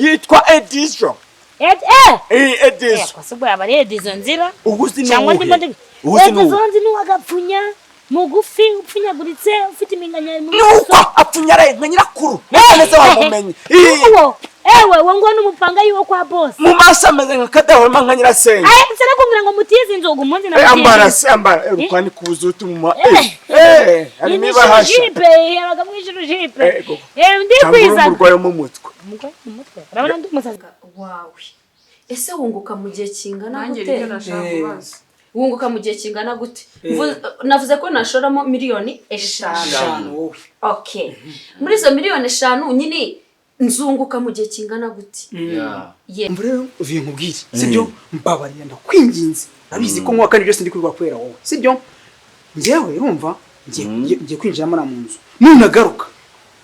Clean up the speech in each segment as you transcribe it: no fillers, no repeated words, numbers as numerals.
yitwa Edition. Edition. Kwa sababu abari Edition nzira. Uguzi ni cyangwa ndimo ndi. Edition nzi nuwagapfunya mugufi upfunyaguritse ufite iminganya mu. Nuko apfunyara nka nyirakuru. Nese wamumenye. Ewe wango numupanga yiwo kwa boss. Mu masa ameze nka kadahoma nka nyirasenge. Sera kumbira ngo mutize inzoga umunsi na. Ambara kwani kubuzuta mu ari niba hasha. Jipe yabaga mwijuru jipe. Ndi kwiza. Umurwayo mu mutwe. Urabona ndi musaza wawe. Ese wunguka mu gihe kingana gute? Wunguka mu gihe kingana gute? Navuze ko nashoramo miliyoni 5. Okay. Muri izo miliyoni 5 nyine nzunguka mu gihe kingana gute? Mbere uvuye nkubwire sibyo mbabarira ndakwinginze abizi ko mwaka byose ndi kurwa kwera wowe sibyo ngewe urumva ngiye kwinjira muri mu nzu nunagaruka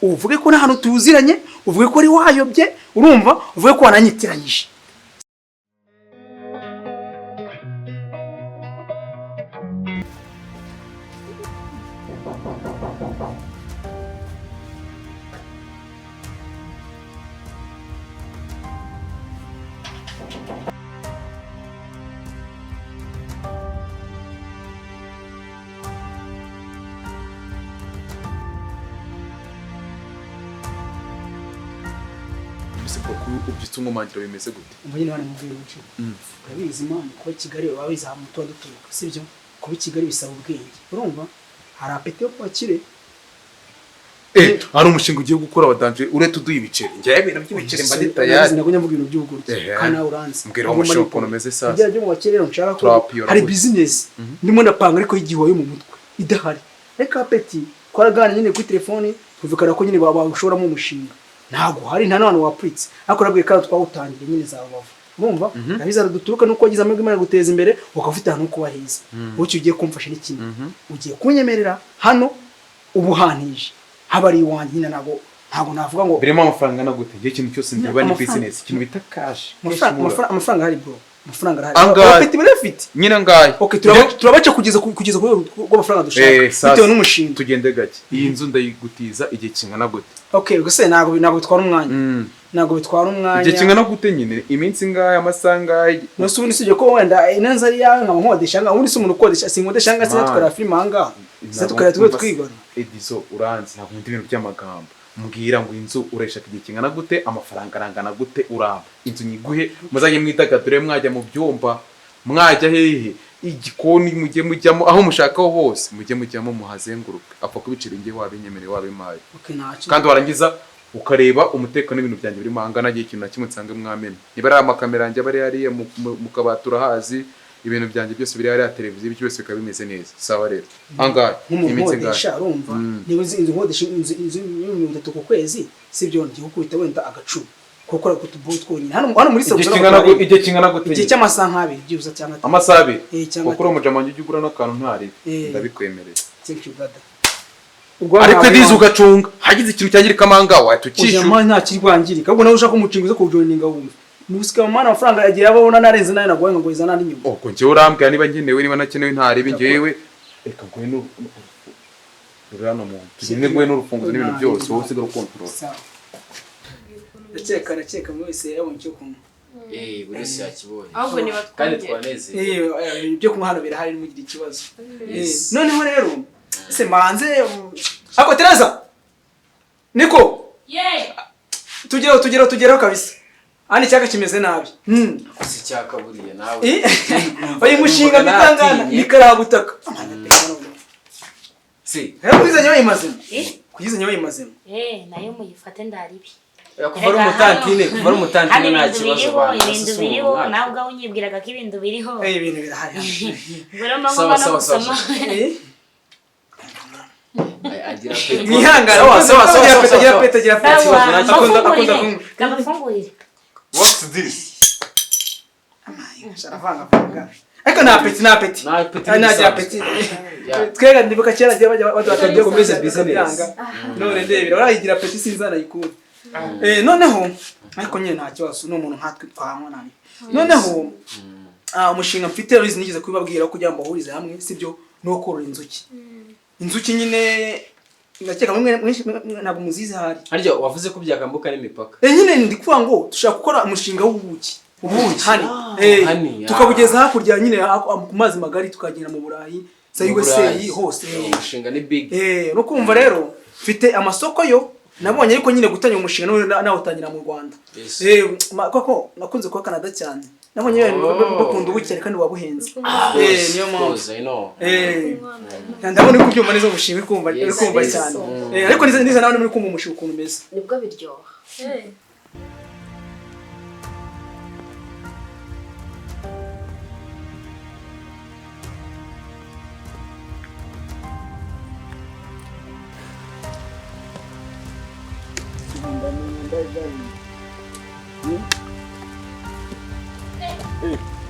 uvuge ko hano tuziranye uvuge ko ari wayobye urumva uvuge ko wananyitiranyije ubyitse umwangira bimeze gute umujyi none mubwira uci urabizi Imana kuba Kigali babiza mu tuwa duturuka sibyo kuba Kigali bisaba ubwenge urumva hari apeti yo kwakire hari umushinga ugiye gukora wadanje urete uduye ibiceri njye ibintu by'ibiceri mba nditayari nako nyavuga ibintu by'ubugurutse kana uranze mbwira umushinga ukuntu umeze sasa bya byo mu bakire rero nshaka ko hari business ndimo ndapanga ariko yigihoye mu mutwe idahari reka apeti twaragana nyine kuri telefone tuvukana ko nyine bashoramo umushinga ntago hari nta none wapritse ariko nabwiye kandi twawutangiye nyine za Rubavu urumva nabiza duturuka nuko wagize amwe Imana guteza imbere ukafite ahantu ko wahiza ucyo ugiye kumfasha n'ikindi ugiye kunyemerera hano ubuhanije habari wanjye nyine ntago navuga ngo birimo amafaranga nagute gihe ikintu cyose ndiba ni business ikintu bita cash amafaranga hari bro amafaranga hari afite benefit nyina ngaye okay turabaca kugeza ku amafaranga dushaka bitewe n'umushinga tugende gake iyi nzu ndayigutiza igihe kingana gute okay guse nago bitwara umwanya nago bitwara umwanya igihe kingana gute nyine iminsi ngaye amasanga no subuni sije ko wenda inanza ari yawe nka nkodesha nga undi se umuntu ukodesha sinkodesha nga sinatwara film hanga satukara twigana Edizo uranzi ntabwo ndi ibintu by'amagambo mbwira ngo inzu ureshaka igihe kingana gute amafaranga arangana gute uramba inzu nyiguhe muzanye mwitagadure mwajya mu byumba mwajya hehe igikoni mujye mujyamo aho mushakaho hose mujye mujyamo muhazenguruka apfa kubicira ngiye wabinyemere wabimaye kandi warangiza ukareba umutekano n'ibintu byanjye biri mangana gihe ikintu nakimwe nsange mwamene niba ari amakamera yanjye bari hariye mu kabatura hazi ibintu byanjye byose biri hariya televiziyo ibyo byose bikaba bimeze neza sawa rero angahe iminsi ngahe urumva niba inzu nkodesha inzu y'ibihumbi 3 ku kwezi sibyo ngiye gukubita wenda agacumi kokora kutubo twonyine hano muri igihe kingana gute igihe cy'amasaha nk'abiri byibuza cyangwa amasaha abiri kokora umujamanje ujye ugura n'akantu ntari ndabikwemereye thank you brother ariko dizi ugacunga hagize ikintu cyangirika amanga watukishu ujya nta kirwangirika ahubwo nawe ushaka umucinguze ko joininga wumva nubusika mana amafaranga yagiye ababona narenze nayo nagoye ngo izana n'inyuma ko ngiye urambwa niba ngenewe niba nakenewe ntari bingewe reka ngoye n'urano mu tugende ngoye n'urufunguzo n'ibintu byose wowe usigara ukontrol ndaceka mwese yabonye cyo kunywa buri wese yakibonye ahubwo niba kandi twaneze ibyo kunywa hano birahari n'umugira ikibazo noneho rero se manze ako Teresa niko tugeraho kabisa ani cyaka kimeze nabi si cyaka buriye nawe oyi mushinga bitangana nikarabutaka si kuyizanya bayimazemo kuyizanya bayimazemo nayo muyifate ndaribi kuvara umutantine nta kibazo ibintu biriho nawe ubwo unyibwiraga ko ibintu biriho ibintu birahari ngoro mama no gusoma agira nihangana agira pete akunda kamafungurire what's this sharavanga ariko nta peti nta peti twega ndibuka cyera bajya badwatabye komeze business none ndebira barayigira peti sinzana yikura noneho ariko nyine nta kibazo no umuntu nkatwe twamwa nani noneho umushinga mfite reason nigeze kubibabwira kugira ngo bahurize hamwe sibyo no korora inzuki nyine ndakeka mwinshi ntabwo muzizi hari harya wavuze ko byakambuka n'imipaka nyine ndi kuvuga ngo dushaka gukora umushinga w'ubuki hani tukabugeza hakurya nyine ku mazi magari tukagenda mu Burayi za USA hose umushinga ni big no kumva rero mfite amasoko yo nabonye ariko nyine gutanya umushinga nawe utangira mu Rwanda koko nakunze kwa Canada cyane nabonye bakunda ubuki kandi wabuhenze niyo mpamvu ndabona ko byumva neza umushinga kumva cyane ariko niza nawe muri kumva umushinga ukuntu umeze nibwo biryoha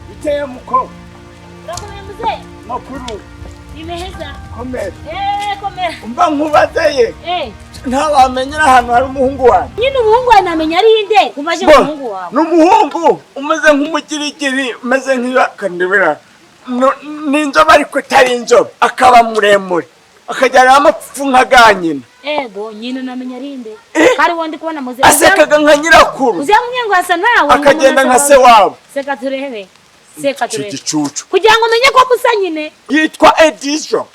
Biteye muko. Urakomeye mzee? Makuru. Imeheza. Komera. Komera. Umba nkubateye. Ntawamenyera hano hari umuhungu wawe. Nyine umuhungu wawe namenya ari inde kumaje umuhungu wawe. N'umuhungu umeze nk'umukirikiri umeze nk'ibakandibira. N'inzobe ariko itari inzobe akaba muremure. Akajyana amapfu nkaganyina. Ego nyine namenya ari inde. Kari wondi kubona muzee. Asekaga nka nyirakuru. Uzamwe ngo asa nawe. Akagenda nka se wabo. Seka turebe. Seka turebe. Gicucu. Kugira ngo menye ko musa nyine. Yitwa Edition.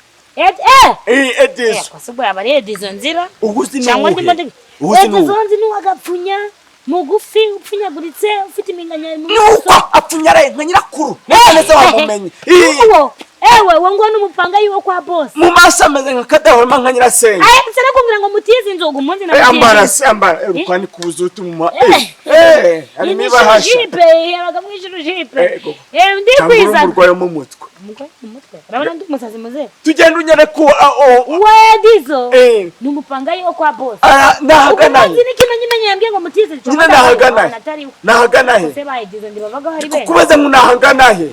Edition. Kwasubo yabari Edition nzira. Uguzi cyangwa ndimo ndi. Edition nzi nuwagapfunya. Mugufi upfunyaguritse ufite iminganya mu. Nuko apfunyare nka nyirakuru. Neza wamumenye. Ewe wango n'umupanga yiwo kwa boss. Mu maso ameze nka kadahoma nka nyirasenge. Sera kumbira ngo mutize inzogo munzi na mutize. Ambara urwani kubuzutu mu ari niba hasha. Jipe yaraga mwijuru jipe. Ndi kwiza. Umurwayi mu mutwe. Umutwe. Urabona ndi musazi muze. Tugenda unyere ku Dizo. N'umupanga yiwo kwa boss. Nahagana. Uzi n'ikimenyimenye yambye ngo mutize cyo. Nahagana he. Se bayigize ndi babaga hari be. Kubaza ngo nahagana he.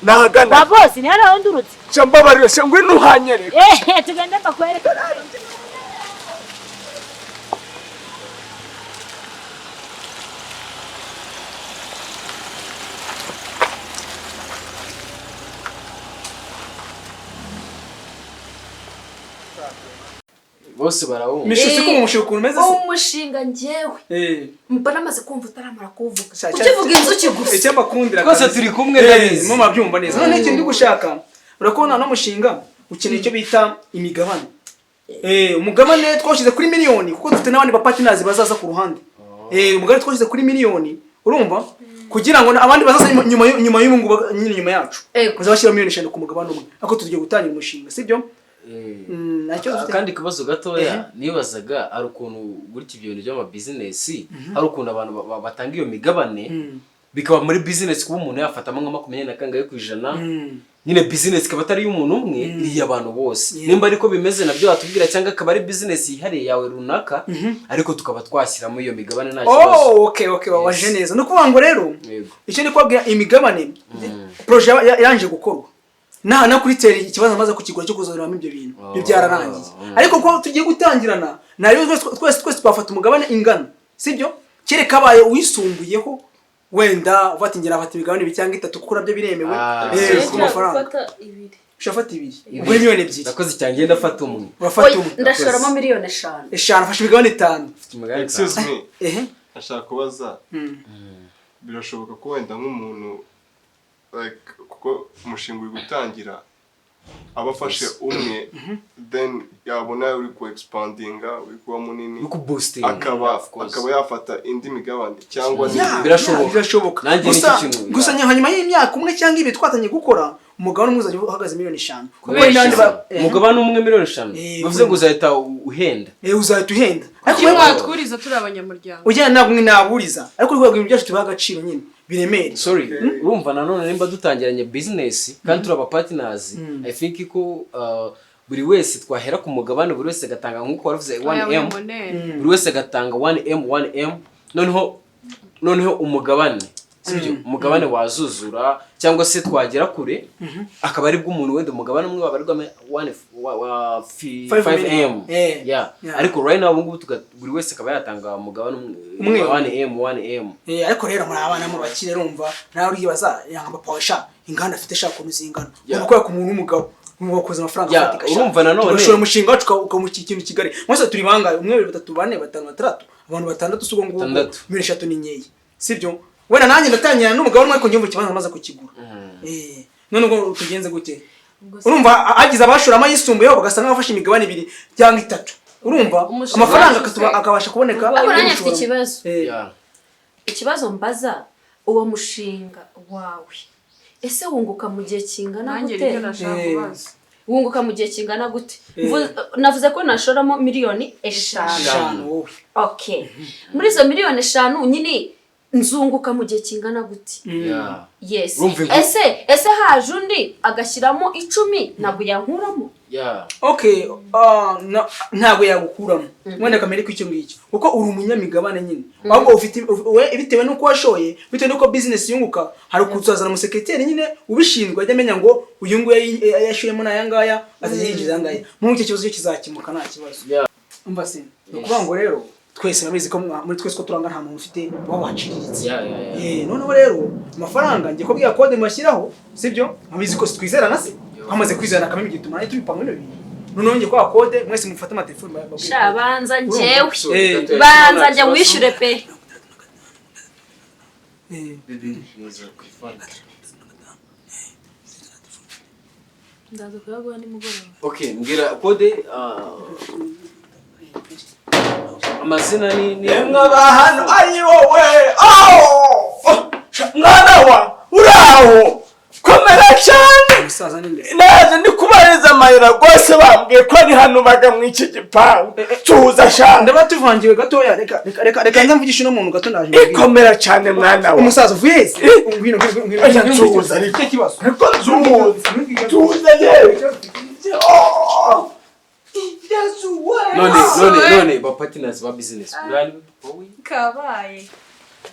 Nahagana. Ba boss ni hara ondurutse. Chambabarire se ngwino uhanyere. Tugenda bakwereka. bose barawumva mishusi ko umushinga ukuntu umeze umushinga njyewe mbona amaze kumva utaramara kuvuga ukivuga inzuki gusa icyo makundira twese turi kumwe ndabizi mu mabyumva neza none iki ndi gushaka urakona no mushinga ukeneye icyo bita imigabane umugabane twashize kuri miliyoni kuko dufite n'abandi ba partners bazaza ku ruhande umugabane twashize kuri miliyoni urumva kugira ngo abandi bazaza nyuma y'ubungu nyine nyuma yacu bazabashira miliyoni 5 ku mugabane umwe ako tugiye gutangira umushinga sibyo kandi kibazo gatoya nibazaga ari ukuntu gutya ibyo bintu by'ama business hari ukuntu abantu batanga iyo migabane bikaba muri business kuba umuntu yafatamo nka 20% nyine business kaba atari y'umuntu umwe iri abantu bose nimba ariko bimeze nabyo watubwira cyangwa akaba ari business yihariye yawe runaka ariko tukaba twashyiramo iyo migabane nta kibazo okay waje neza no kuvuga ngo rero icyo ni kwabwira imigabane projet yanje gukorwa na kuri teri ikibazo amaze kukigura cyo kuzoramo ibyo bintu byararangiye ariko ko tugiye gutangirana nayo twese twafata umugabane ingana sibyo kereka baye uwisumbuyeho wenda uvatingira afata imigabane cyangwa 3 kuko nabyo biremewe ku mafaranga ushafata 2 ubwo miliyoni 2 nakoze cyangenda afata umwe ndashoramo miliyoni 5 afashe imigabane 5 excuse me ashaka kubaza birashoboka ko wenda nk'umuntu kuko umushinga uri gutangira abafashe umwe then yabona uri ku expandinga uri kuba munini akaba yafata indi migabane cyangwa birashoboka nanjye n'iki kintu gusa hanyuma y'imyaka umwe cyangwa ibi twatanye gukora umugabane umwe uzajya uhagaze miliyoni 5 umugabane umwe miliyoni 5 bivuze ngo uzahita uhenda uzahita uhenda ariko mwatwuriza turi abanyamuryango ujya ntabwo naburiza ariko rwego ibintu byacu tubaha agaciro nyine biremere sorry urumva nanone nimba dutangiranye business kandi turi aba partners I think ko buri wese twahera ku mugabane buri wese gatanga nkuko waravuze 1M buri wese gatanga 1M noneho umugabane sibyo umugabane wazuzura cyangwa se twagera kure akaba ari bw'umuntu wenda umugabane umwe wabarirwa 5M ariko right now ubungu buri wese akaba yatanga umugabane umwe 1M ariko rero muri abana mu bakire rumva nawe uribaza yanga pawasha inganda afite shaka kunuzingana ubwo ku muntu umugabo wakoze amafaranga afatika urumva nanone ugashora umushinga wacu ukamuca ikintu Kigali mwese turi bangaye 1 2 3 4 5 6 abantu 6 sugo ngo 3 ni nyeyi sibyo wena nanjye ndatangira n'umugabo umwe ko njye kibanza amaze kukigura none ubwo tugenze gute urumva agize abashorama yisumbuyeho bagasanga bafashe imigabane 2 cyangwa 3 urumva amafaranga akabasha kuboneka abonanye afite ikibazo ikibazo mbaza uwo mushinga wawe ese wunguka mu gihe kingana gute wunguka mu gihe kingana gute navuze ko nashoramo miliyoni 5 okay muri izo miliyoni 5 nyine nzunguka mu gihe kingana gute yes ese haje undi agashyiramo 10 ntabwo yankuramo okay ntabwo yagukuramo mwenda kamere ko icyo ngicyo kuko uri umunyamigabane nyine ahubwo ufite bitewe nuko washoye bitewe nuko business yunguka hari kuzazana mu secretary nyine ubishinzwe ajya amenya ngo uyu nguye yashoyemo na yangaya azayinjiza ngaya mu icyo kibazo kizakimuka nta kibazo umva se ukuvuga ngo rero twese babizi ko muri twese ko turanga nta muntu ufite wabaciriritse noneho rero amafaranga ngiye kubwira code mwashyiraho sibyo abizi ko twizerana se hamaze kwizerana kamwe igituma ari tubipanga bino bintu noneho ngiye kwa code mwese mufate amatelefone banza njyewe banza njya wishyure pe ndaza kuyaguha nimugoroba okay mbwira code amazina ni mwabahano ayi wowe mwana wa uraho komera cyane umusaza ninde naje ndi kubariza amayira rwose bambwiye ko ari hano baga mu iki gipangu tuza cyane ndabatuvangiwe gatoya reka nzamvugisha no muntu gato ndaje ikomera cyane mwana wa umusaza vuyeze ngwino tuza ari cyo kibazo ariko tuza yewe none ba partners ba business urani wowe kabaye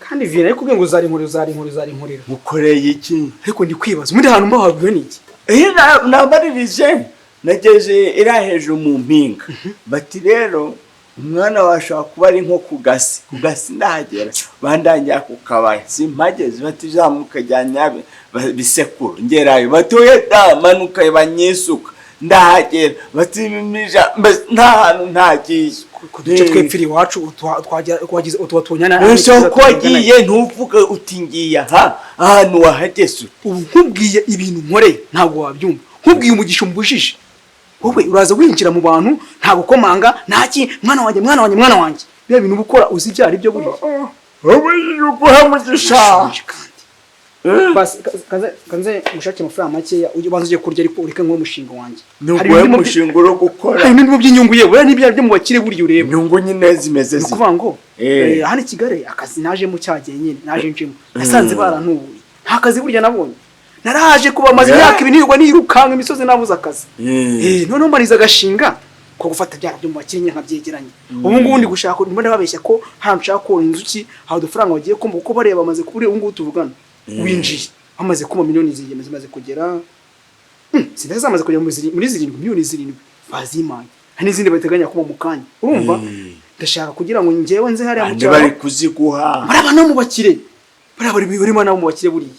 kandi vina ariko ubwe ngo uzari nkorera mukoreye iki ariko ndi kwibaza muri hantu mbahagwe niki nabaririje nageje ira hejuru mu mpinga bati rero umwana washaka kuba ari nko kugasi ndahagera bandangira ku kabaya simpageze bati jamuka jyanya bisekuru ngerayo batoye manuka banyisuka ndahagera batimimija nta hantu ntagiye kuduce twepfiri wacu twagize utwatonyana uso kwagiye ntuvuga utingiye ahantu wahageze ubu nkubwiye ibintu nkore ntabwo wabyumva nkubwiye umugisha umbujije wowe uraza winjira mu bantu nta gukomanga ntaki mwana wanjye biya bintu bukora uzi byari byo buri wowe yuguha mugisha basi kanze mushake amafaranga makeya ujye banze ujye kurya ariko ureke nko mushinga wanjye hari umushinga uro gukora hari n'ibyo by'inyungu yewe n'ibya byo mu bakire buryo ureba inyungu nyine zimeze zi kuvuga ngo hano Kigali akazi naje mu cyagiye nyine naje njemo nasanze barantubuye nta kazi burya nabonye naraje kuba maze imyaka ibinirwa nirukanga imisozi nabuze akazi none mbariza gashinga ko gufata byara byo mu bakire nyine nkabyegeranye ubu ngubu ndi gushaka ndimo ndababeshya ko hano nshaka ko inzuki hawo dufaranga bagiye kumva uko bareba bamaze kubure ubu ngubu tuvugana winjiye amaze kuma miliyoni zimaze kugera sindaze zamaze kugera muri 7 miliyoni 7 bazimanye hari n'izindi bateganya kuba mu kanya urumva ndashaka kugira ngo ngewe nze hari amucyaro bari kuziguha baraba no mu bakire bari birimo na mu bakire buriye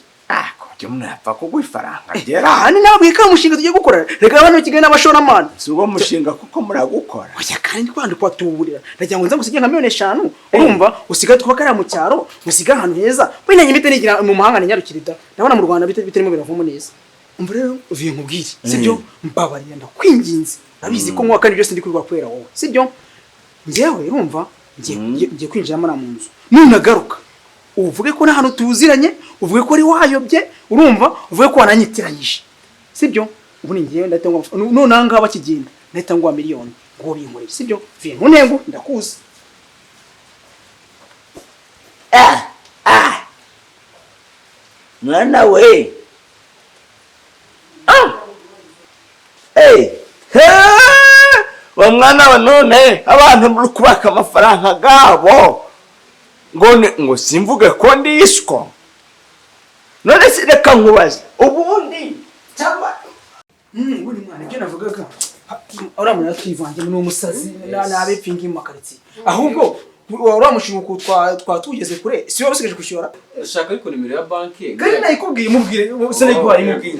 kujya munapfa ko gwifaranga gera hani nabwika umushinga tugiye gukora reka abantu Kigali n'abashoramana subo mushinga kuko muragukora oya kandi kwandi kwa tuburira ndagira ngo nza gusige nka miliyoni 5 urumva usiga twakara mu cyaro usiga ahantu heza winanye imite nigira mu mahanga nyarukirida ndabona mu Rwanda bitarimo biravamo neza umva rero uviye nkubwire sibyo mbabariye ndakwinginze abizi ko mwaka kandi byose ndi kwirwa kwera wowe sibyo ngewe urumva ngiye kwinjiramo na mu nzu nunagaruka uvuge ko na hano tuziranye uvuge ko ari wayobye urumva uvuge ko wananyitiranyije sibyo ubu ningiye ndatangwa none anga bakigenda ndatangwa miliyoni ngo binkorere sibyo viye ntunengo ndakuzi mwana we wa mwana wa none abantu muri kubaka amafaranga gabo ngo simvuge ko ndiswa none se reka nkubaze ubundi cyangwa ubundi mwana ibyo navugaga uramuna twivange ni umusazi n'abepingi mu makaritsiye ahubwo uriya mushinga uku twatugeze kure si wari usigaje kwishyura ndashaka ariko nimero ya banki kandi nayikubwiye mubwire se nayiguhaye mubwire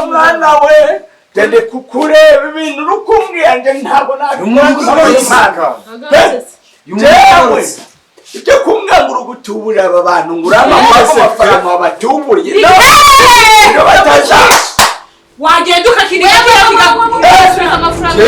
mwana we dede kukureba ibintu uri kumbwira njye ntabwo nabimwaka jewe ibyo kumwambura ugutuburira aba bantu ngo urabamaze amafaranga wabatuburiye no bataza wagenda ukakiriya amafaranga